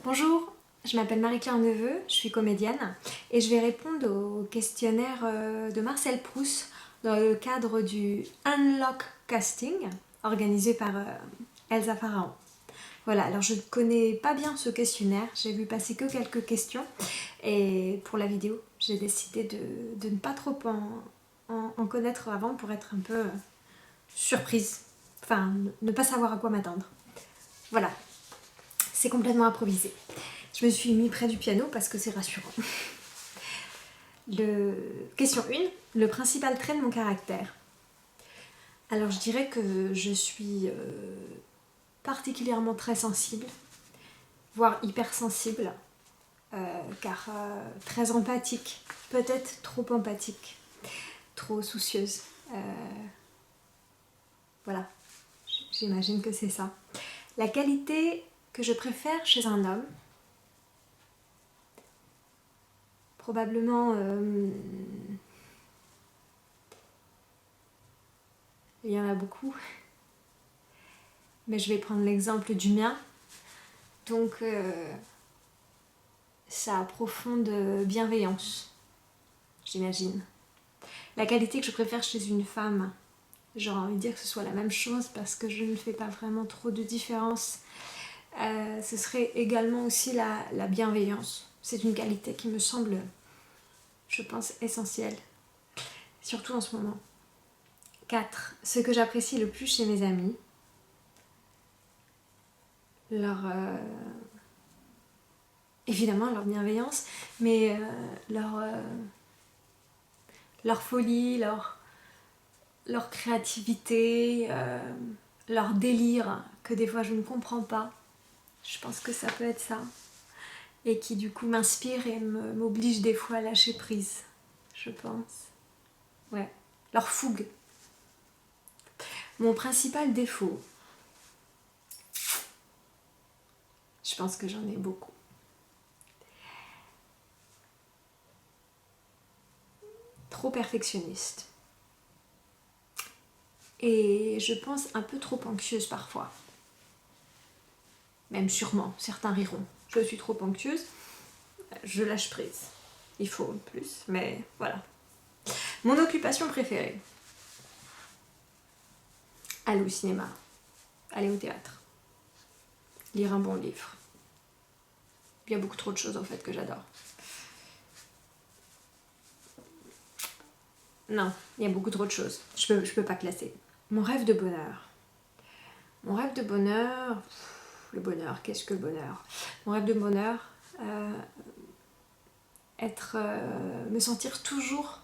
Bonjour, je m'appelle Marie-Claire Neveu, je suis comédienne et je vais répondre au questionnaire de Marcel Proust dans le cadre du Unlock Casting organisé par Elsa Pharaon. Voilà, alors je ne connais pas bien ce questionnaire, j'ai vu passer que quelques questions et pour la vidéo j'ai décidé de ne pas trop en connaître avant pour être un peu surprise, enfin ne pas savoir à quoi m'attendre. Voilà, c'est complètement improvisé. Je me suis mis près du piano parce que c'est rassurant. Question 1. Le principal trait de mon caractère. Alors je dirais que je suis particulièrement très sensible, voire hypersensible, car très empathique, peut-être trop empathique, trop soucieuse. Voilà, j'imagine que c'est ça. La qualité que je préfère chez un homme, probablement il y en a beaucoup, mais je vais prendre l'exemple du mien. Donc sa profonde bienveillance, j'imagine. La qualité que je préfère chez une femme, j'aurais envie de dire que ce soit la même chose parce que je ne fais pas vraiment trop de différence. Ce serait également aussi la bienveillance. C'est une qualité qui me semble, je pense, essentielle, surtout en ce moment. 4. Ce que j'apprécie le plus chez mes amis, évidemment leur bienveillance, mais leur folie, leur créativité, leur délire que des fois je ne comprends pas. Je pense que ça peut être ça. Et qui du coup m'inspire et m'oblige des fois à lâcher prise, je pense. Ouais. Leur fougue. Mon principal défaut, je pense que j'en ai beaucoup. Trop perfectionniste. Et je pense un peu trop anxieuse parfois. Même sûrement, certains riront. Je suis trop anxieuse, je lâche prise. Il faut plus, mais voilà. Mon occupation préférée. Aller au cinéma, aller au théâtre, lire un bon livre. Il y a beaucoup trop de choses en fait que j'adore. Non, il y a beaucoup trop de choses. Je peux pas classer. Mon rêve de bonheur. Mon rêve de bonheur... Le bonheur, qu'est-ce que le bonheur? Mon rêve de bonheur, me sentir toujours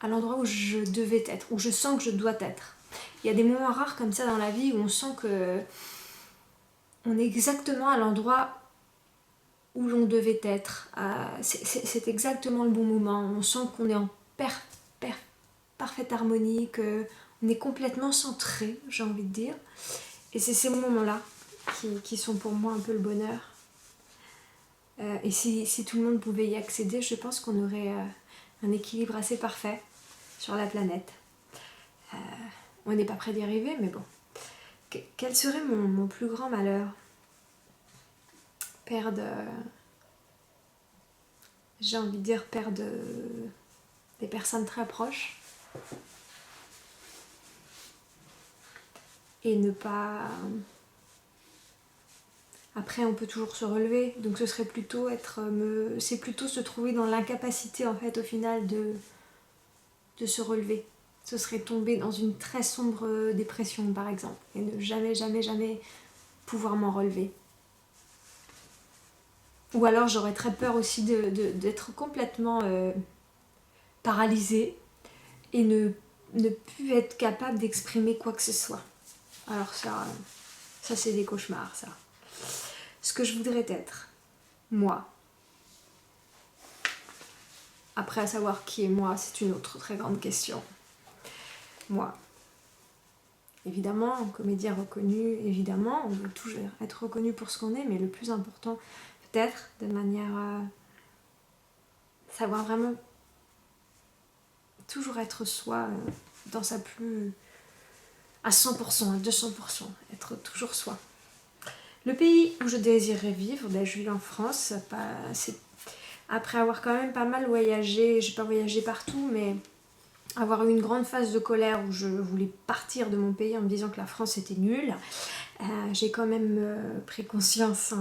à l'endroit où je devais être, où je sens que je dois être. Il y a des moments rares comme ça dans la vie où on sent que on est exactement à l'endroit où l'on devait être. C'est exactement le bon moment. On sent qu'on est en parfaite harmonie, qu'on est complètement centré, j'ai envie de dire. Et c'est ces moments-là qui sont pour moi un peu le bonheur. Et si tout le monde pouvait y accéder, je pense qu'on aurait un équilibre assez parfait sur la planète. On n'est pas près d'y arriver, mais bon. Quel serait mon plus grand malheur? J'ai envie de dire perdre des personnes très proches. Et ne pas... Après, on peut toujours se relever, donc ce serait plutôt c'est plutôt se trouver dans l'incapacité, en fait, au final, de se relever. Ce serait tomber dans une très sombre dépression, par exemple, et ne jamais pouvoir m'en relever. Ou alors, j'aurais très peur aussi d'être complètement paralysée et ne plus être capable d'exprimer quoi que ce soit. Alors ça c'est des cauchemars, ça. Ce que je voudrais être, moi. Après, à savoir qui est moi, c'est une autre très grande question. Moi. Évidemment, comédien reconnu, évidemment, on veut toujours être reconnu pour ce qu'on est, mais le plus important, peut-être, de manière à savoir vraiment toujours être soi dans sa plus... à 100%, à 200%, être toujours soi. Le pays où je désirerais vivre, ben, je vis en France. Après avoir quand même pas mal voyagé, j'ai pas voyagé partout, mais avoir eu une grande phase de colère où je voulais partir de mon pays en me disant que la France était nulle, j'ai quand même pris conscience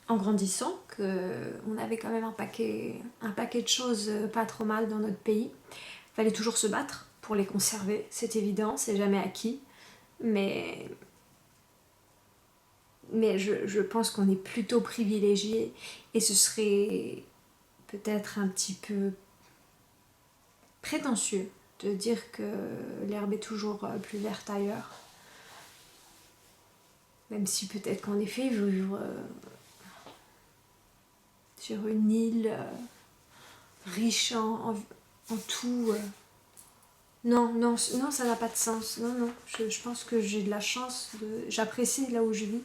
en grandissant qu'on avait quand même un paquet de choses pas trop mal dans notre pays. Il fallait toujours se battre pour les conserver, c'est évident, c'est jamais acquis, mais je pense qu'on est plutôt privilégié et ce serait peut-être un petit peu prétentieux de dire que l'herbe est toujours plus verte ailleurs. Même si peut-être qu'en effet, vivre sur une île riche en tout. Non, ça n'a pas de sens. Non, je pense que j'ai de la chance, j'apprécie là où je vis.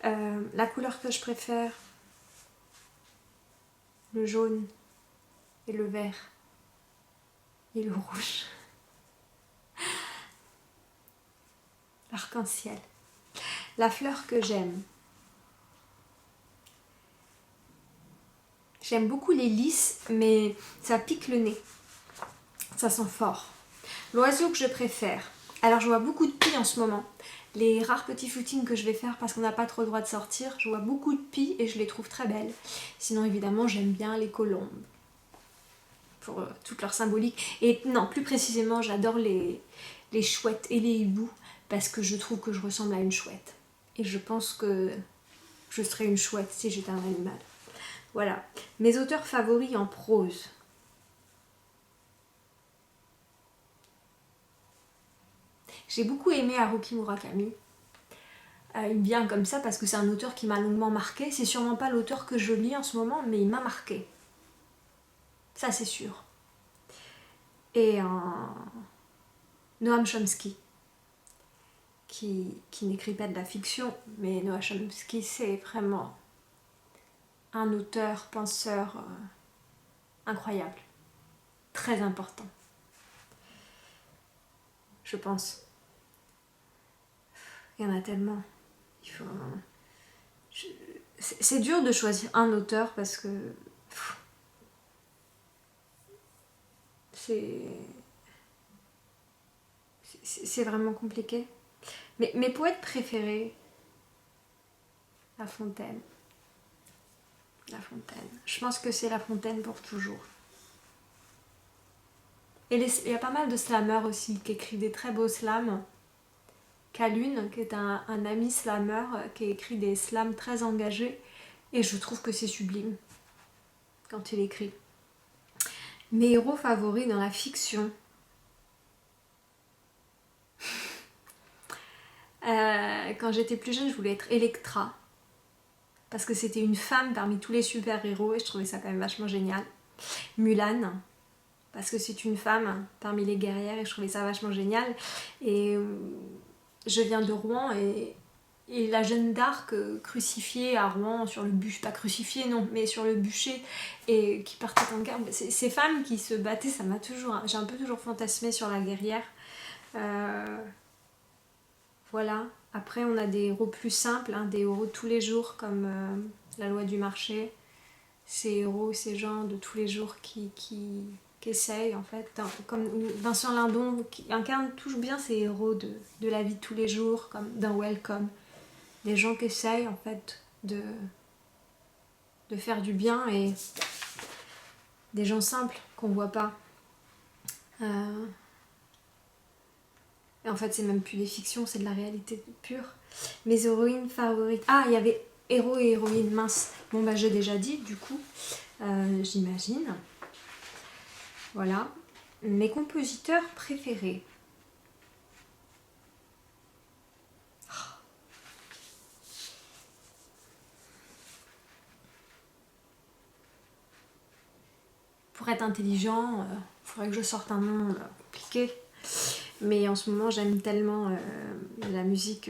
La couleur que je préfère, le jaune et le vert et le rouge. L'arc-en-ciel. La fleur que j'aime. J'aime beaucoup les lys, mais ça pique le nez. Ça sent fort. L'oiseau que je préfère. Alors je vois beaucoup de pies en ce moment. Les rares petits footings que je vais faire parce qu'on n'a pas trop le droit de sortir, je vois beaucoup de pies et je les trouve très belles. Sinon évidemment j'aime bien les colombes. Pour toute leur symbolique. Et non, plus précisément j'adore les chouettes et les hiboux parce que je trouve que je ressemble à une chouette. Et je pense que je serais une chouette si j'étais un animal. Voilà. Mes auteurs favoris en prose. J'ai beaucoup aimé Haruki Murakami. Il me vient comme ça parce que c'est un auteur qui m'a longuement marqué. C'est sûrement pas l'auteur que je lis en ce moment, mais il m'a marqué. Ça c'est sûr. Et Noam Chomsky, qui n'écrit pas de la fiction, mais Noam Chomsky c'est vraiment un auteur, penseur incroyable. Très important. Je pense. Il y en a tellement. C'est dur de choisir un auteur parce que c'est vraiment compliqué. Mais mes poètes préférés, La Fontaine. La Fontaine. Je pense que c'est La Fontaine pour toujours. Et il y a pas mal de slammers aussi qui écrivent des très beaux slams. Kalune, qui est un ami slammer, qui écrit des slams très engagés. Et je trouve que c'est sublime quand il écrit. Mes héros favoris dans la fiction. Quand j'étais plus jeune, je voulais être Electra. Parce que c'était une femme parmi tous les super-héros et je trouvais ça quand même vachement génial. Mulan, parce que c'est une femme parmi les guerrières et je trouvais ça vachement génial. Et je viens de Rouen et la Jeanne d'Arc crucifiée à Rouen sur le bûcher, pas crucifiée non, mais sur le bûcher et qui partait en guerre. Ces femmes qui se battaient, ça m'a toujours... J'ai un peu toujours fantasmé sur la guerrière. Voilà. Après, on a des héros plus simples, hein, des héros de tous les jours, comme la loi du marché. Ces héros, ces gens de tous les jours qui essayent, en fait. Comme Vincent Lindon, qui incarne toujours bien ces héros de la vie de tous les jours, comme dans Welcome. Des gens qui essayent, en fait, de faire du bien et des gens simples qu'on voit pas. Et en fait, c'est même plus des fictions, c'est de la réalité pure. Mes héroïnes favorites. Ah, il y avait héros et héroïnes, mince. Bon, bah, j'ai déjà dit, du coup, j'imagine. Voilà. Mes compositeurs préférés. Pour être intelligent, il faudrait que je sorte un nom compliqué. Mais en ce moment, j'aime tellement la musique.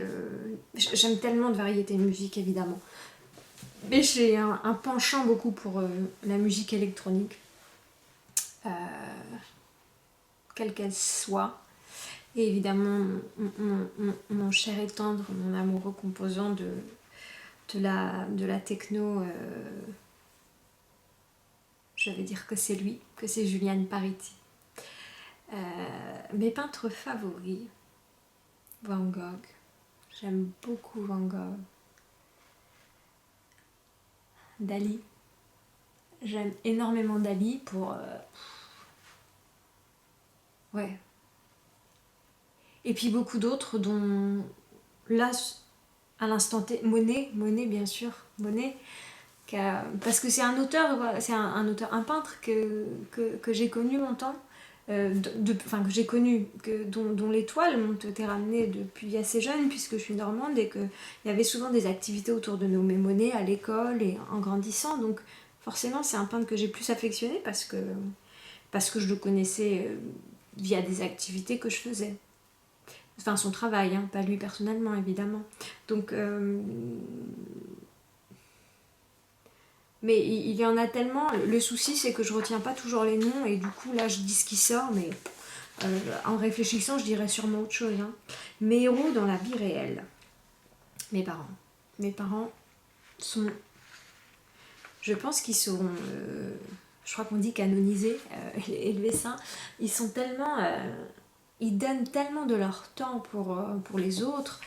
J'aime tellement de variétés de musique, évidemment. Mais j'ai un penchant beaucoup pour la musique électronique. Quelle qu'elle soit. Et évidemment, mon cher et tendre, mon amoureux composant de la techno, je vais dire que c'est lui, que c'est Julian Pariti. Mes peintres favoris, Van Gogh. J'aime beaucoup Van Gogh. Dali. J'aime énormément Dali pour... ouais. Et puis beaucoup d'autres dont... Là, à l'instant T... Monet bien sûr. Monet. Parce que c'est un auteur, c'est un auteur, un peintre que j'ai connu longtemps. Enfin que j'ai connu, dont les toiles m'ont été ramenées depuis assez jeune, puisque je suis normande et qu'il y avait souvent des activités autour de nos Monet à l'école et en grandissant. Donc forcément c'est un peintre que j'ai plus affectionné parce que je le connaissais via des activités que je faisais. Enfin son travail, hein, pas lui personnellement évidemment. Donc mais il y en a tellement. Le souci c'est que je retiens pas toujours les noms et du coup là je dis ce qui sort, mais en réfléchissant je dirais sûrement autre chose. Hein. Mes héros dans la vie réelle. Mes parents. Mes parents sont... Je pense qu'ils seront... je crois qu'on dit canonisés, élevés saints. Ils sont tellement... ils donnent tellement de leur temps pour les autres.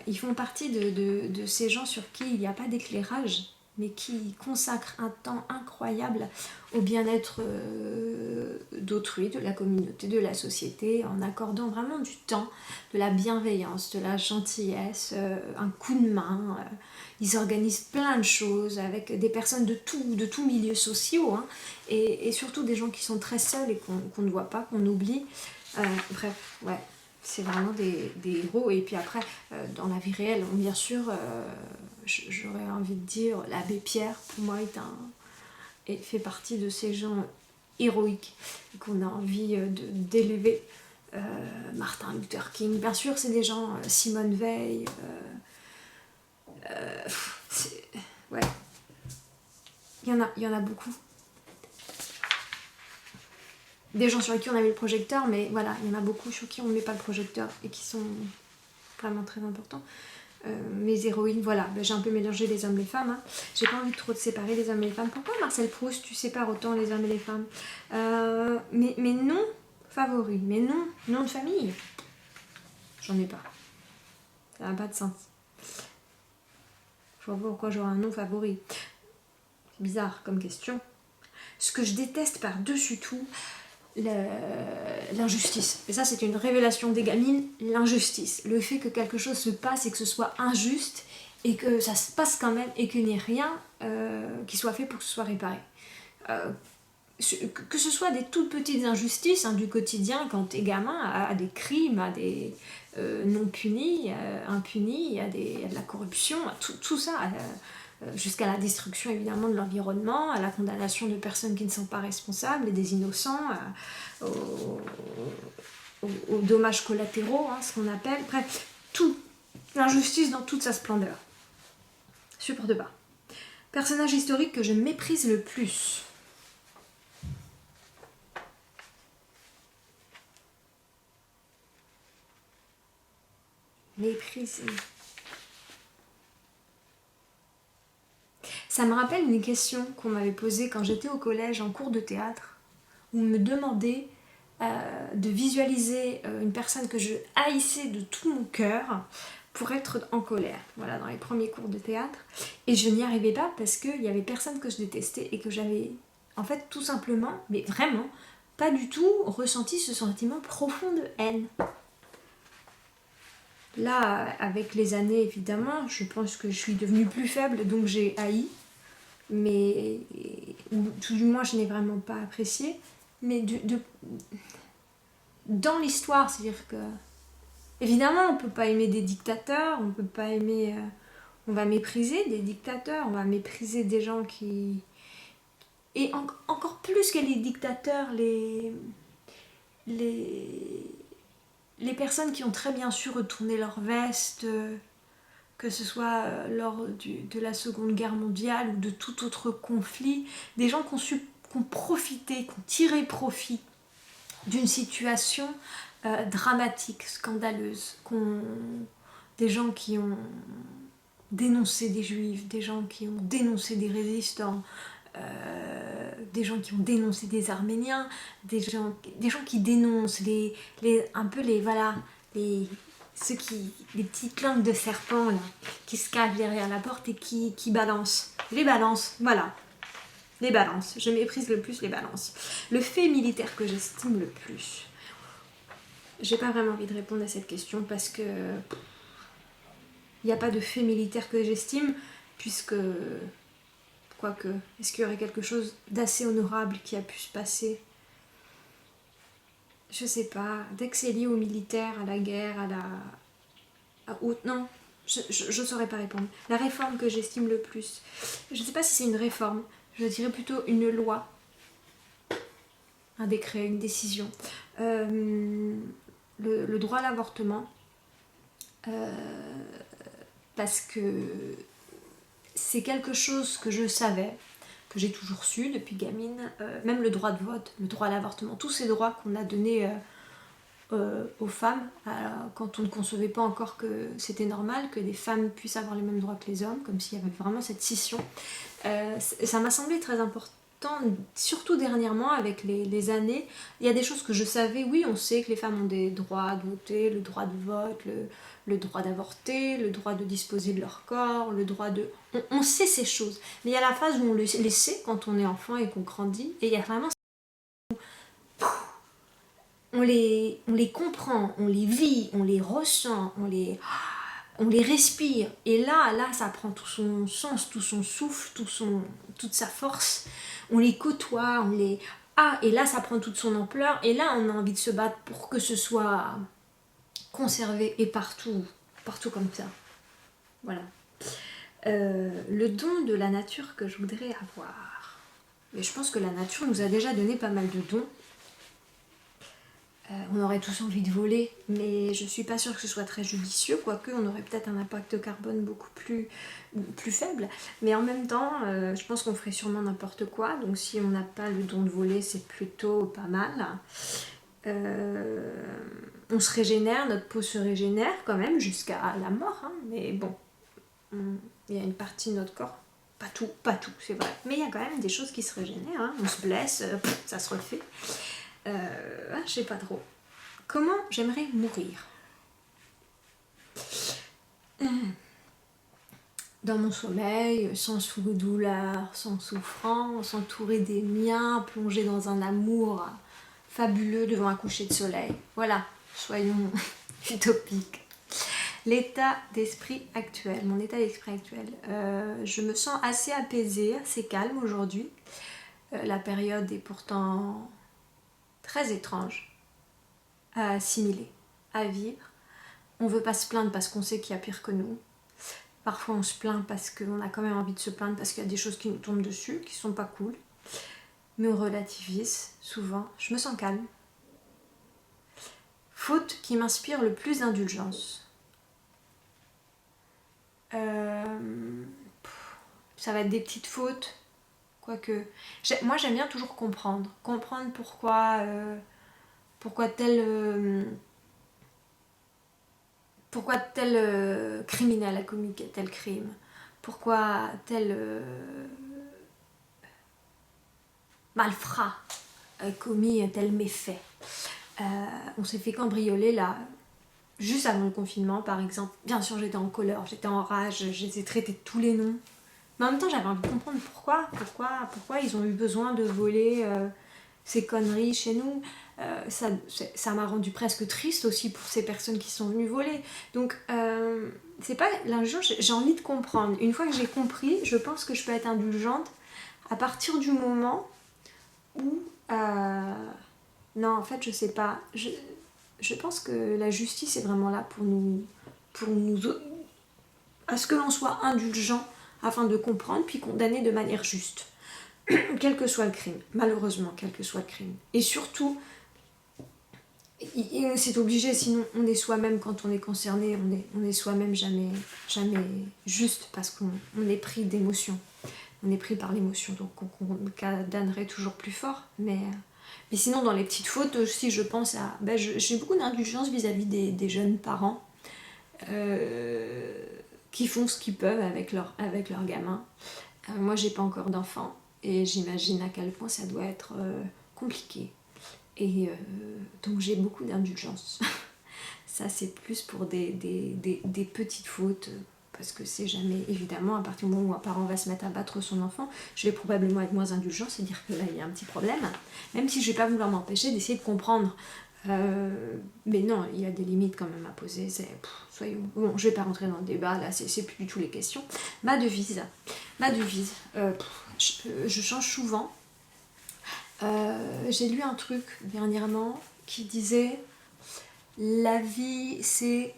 Ils font partie de ces gens sur qui il n'y a pas d'éclairage, mais qui consacrent un temps incroyable au bien-être d'autrui, de la communauté, de la société, en accordant vraiment du temps, de la bienveillance, de la gentillesse, un coup de main. Ils organisent plein de choses avec des personnes de tous milieux sociaux, hein, et surtout des gens qui sont très seuls et qu'on ne voit pas, qu'on oublie. Bref, ouais. C'est vraiment des héros. Et puis après, dans la vie réelle, bien sûr, j'aurais envie de dire, l'abbé Pierre, pour moi, fait partie de ces gens héroïques qu'on a envie d'élever. Martin Luther King, bien sûr, c'est des gens, Simone Veil, ouais. Il y en a beaucoup. Des gens sur qui on avait le projecteur, mais voilà, il y en a beaucoup sur qui on ne met pas le projecteur et qui sont vraiment très importants. Mes héroïnes, voilà, j'ai un peu mélangé les hommes et les femmes. Hein. J'ai pas envie de trop de séparer les hommes et les femmes. Pourquoi Marcel Proust, tu sépares autant les hommes et les femmes? Mes noms favoris, mes noms de famille, j'en ai pas. Ça n'a pas de sens. Je vois pas pourquoi j'aurais un nom favori. C'est bizarre comme question. Ce que je déteste par-dessus tout, l'injustice. Et ça, c'est une révélation des gamines, l'injustice. Le fait que quelque chose se passe et que ce soit injuste et que ça se passe quand même et qu'il n'y ait rien qui soit fait pour que ce soit réparé. Que ce soit des toutes petites injustices, hein, du quotidien, quand t'es gamin, à des crimes, à des non punis, impunis, à de la corruption, à tout ça, jusqu'à la destruction évidemment de l'environnement, à la condamnation de personnes qui ne sont pas responsables et des innocents, aux dommages collatéraux, hein, ce qu'on appelle, bref, tout, l'injustice dans toute sa splendeur. Je supporte pas. Personnage historique que je méprise le plus. Mépriser. Ça me rappelle une question qu'on m'avait posée quand j'étais au collège en cours de théâtre, où on me demandait de visualiser une personne que je haïssais de tout mon cœur pour être en colère, voilà, dans les premiers cours de théâtre. Et je n'y arrivais pas parce qu'il y avait personne que je détestais et que j'avais, en fait, tout simplement, mais vraiment, pas du tout ressenti ce sentiment profond de haine. Là, avec les années, évidemment, je pense que je suis devenue plus faible, donc j'ai haï. Mais tout du moins je n'ai vraiment pas apprécié, mais dans l'histoire, c'est-à-dire que évidemment on peut pas aimer des dictateurs, on peut pas aimer, on va mépriser des dictateurs, on va mépriser des gens qui, et encore plus que les dictateurs, les personnes qui ont très bien su retourner leur veste, que ce soit lors de la Seconde Guerre mondiale ou de tout autre conflit, des gens qui ont profité, qui ont tiré profit d'une situation dramatiques, scandaleuses, des gens qui ont dénoncé des juifs, des gens qui ont dénoncé des résistants, des gens qui ont dénoncé des Arméniens, des gens qui dénoncent un peu les petites langues de serpent là, qui se cachent derrière la porte et qui balancent. Les balances, voilà. Les balances. Je méprise le plus les balances. Le fait militaire que j'estime le plus. J'ai pas vraiment envie de répondre à cette question parce que il n'y a pas de fait militaire que j'estime, puisque quoique, est-ce qu'il y aurait quelque chose d'assez honorable qui a pu se passer? Je sais pas. Dès que c'est lié au militaire, à la guerre, non, je saurais pas répondre. La réforme que j'estime le plus, je sais pas si c'est une réforme, je dirais plutôt une loi, un décret, une décision. Le droit à l'avortement, parce que c'est quelque chose que je savais, que j'ai toujours su depuis gamine, même le droit de vote, le droit à l'avortement, tous ces droits qu'on a donnés aux femmes, quand on ne concevait pas encore que c'était normal que des femmes puissent avoir les mêmes droits que les hommes, comme s'il y avait vraiment cette scission. Ça m'a semblé très important, surtout dernièrement avec les années. Il y a des choses que je savais, oui, on sait que les femmes ont des droits de voter, le droit de vote, le droit d'avorter, le droit de disposer de leur corps, le droit de... On sait ces choses, mais il y a la phase où on les sait quand on est enfant et qu'on grandit, et il y a vraiment... On les comprend, on les vit, on les ressent, on les respire. Et là, ça prend tout son sens, tout son souffle, toute sa force. On les côtoie, et là, ça prend toute son ampleur. Et là, on a envie de se battre pour que ce soit conservé et partout comme ça. Voilà. Le don de la nature que je voudrais avoir. Mais je pense que la nature nous a déjà donné pas mal de dons. On aurait tous envie de voler, mais je suis pas sûre que ce soit très judicieux, quoique on aurait peut-être un impact carbone beaucoup plus faible. Mais en même temps, je pense qu'on ferait sûrement n'importe quoi, donc si on n'a pas le don de voler, c'est plutôt pas mal. On se régénère, notre peau se régénère quand même jusqu'à la mort, hein, mais bon, il y a une partie de notre corps, pas tout, c'est vrai, mais il y a quand même des choses qui se régénèrent, hein. On se blesse, ça se refait. Je sais pas trop. Comment j'aimerais mourir? Dans mon sommeil, sans douleur, sans souffrance, entouré des miens, plongé dans un amour fabuleux devant un coucher de soleil. Voilà, soyons utopiques. L'état d'esprit actuel, mon état d'esprit actuel. Je me sens assez apaisée, assez calme aujourd'hui. La période est pourtant très étrange à assimiler, à vivre. On veut pas se plaindre parce qu'on sait qu'il y a pire que nous. Parfois on se plaint parce qu'on a quand même envie de se plaindre parce qu'il y a des choses qui nous tombent dessus, qui sont pas cool. Mais on relativise souvent. Je me sens calme. Faute qui m'inspire le plus d'indulgence. Ça va être des petites fautes. Quoique, moi j'aime bien toujours comprendre pourquoi tel criminel a commis tel crime, pourquoi tel malfrat a commis tel méfait. On s'est fait cambrioler là, juste avant le confinement par exemple. Bien sûr j'étais en colère, j'étais en rage, je les ai traités de tous les noms. Mais en même temps, j'avais envie de comprendre pourquoi ils ont eu besoin de voler ces conneries chez nous. Ça m'a rendu presque triste aussi pour ces personnes qui sont venues voler. Donc, c'est pas l'indulgence, j'ai envie de comprendre. Une fois que j'ai compris, je pense que je peux être indulgente à partir du moment où... non, en fait, je sais pas. Je pense que la justice est vraiment là pour nous à ce que l'on soit indulgent afin de comprendre puis condamner de manière juste, quel que soit le crime, malheureusement, quel que soit le crime. Et surtout, c'est obligé, sinon on est soi-même quand on est concerné, on est soi-même jamais juste parce qu'on est pris d'émotion, on est pris par l'émotion, donc on condamnerait toujours plus fort, mais Mais sinon, dans les petites fautes aussi, je pense à... j'ai beaucoup d'indulgence vis-à-vis des jeunes parents qui font ce qu'ils peuvent avec leur gamin. Moi, j'ai pas encore d'enfant et j'imagine à quel point ça doit être compliqué. Et donc, j'ai beaucoup d'indulgence. Ça, c'est plus pour des petites fautes, parce que c'est jamais, évidemment, à partir du moment où un parent va se mettre à battre son enfant, je vais probablement être moins indulgent, c'est-à-dire que là, il y a un petit problème, même si je vais pas vouloir m'empêcher d'essayer de comprendre. Mais non, il y a des limites quand même à poser. Bon, je vais pas rentrer dans le débat, là, c'est plus du tout les questions. Ma devise, je change souvent. J'ai lu un truc dernièrement qui disait la vie c'est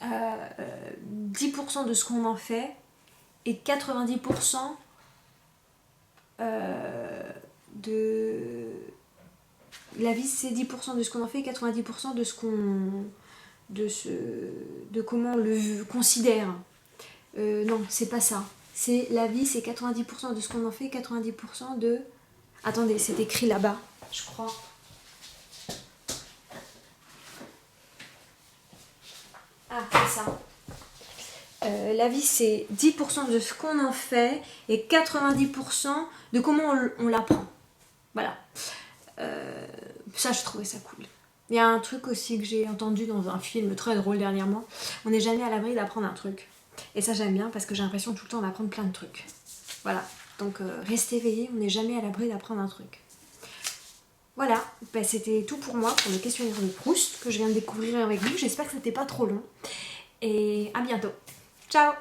10% de ce qu'on en fait et 90% de... La vie c'est 10% de ce qu'on en fait et 90% de ce qu'on... de comment on le considère. Non, c'est pas ça. C'est la vie c'est 90% de ce qu'on en fait et 90% de... Attendez, c'est écrit là-bas, je crois. Ah, c'est ça. La vie, c'est 10% de ce qu'on en fait et 90% de comment on l'apprend. Voilà. Ça, je trouvais ça cool. Il y a un truc aussi que j'ai entendu dans un film très drôle dernièrement. On n'est jamais à l'abri d'apprendre un truc. Et ça, j'aime bien parce que j'ai l'impression tout le temps d'apprendre plein de trucs. Voilà. Donc, restez éveillés, on n'est jamais à l'abri d'apprendre un truc. Voilà, c'était tout pour moi pour le questionnaire de Proust que je viens de découvrir avec vous. J'espère que c'était pas trop long. Et à bientôt. Ciao!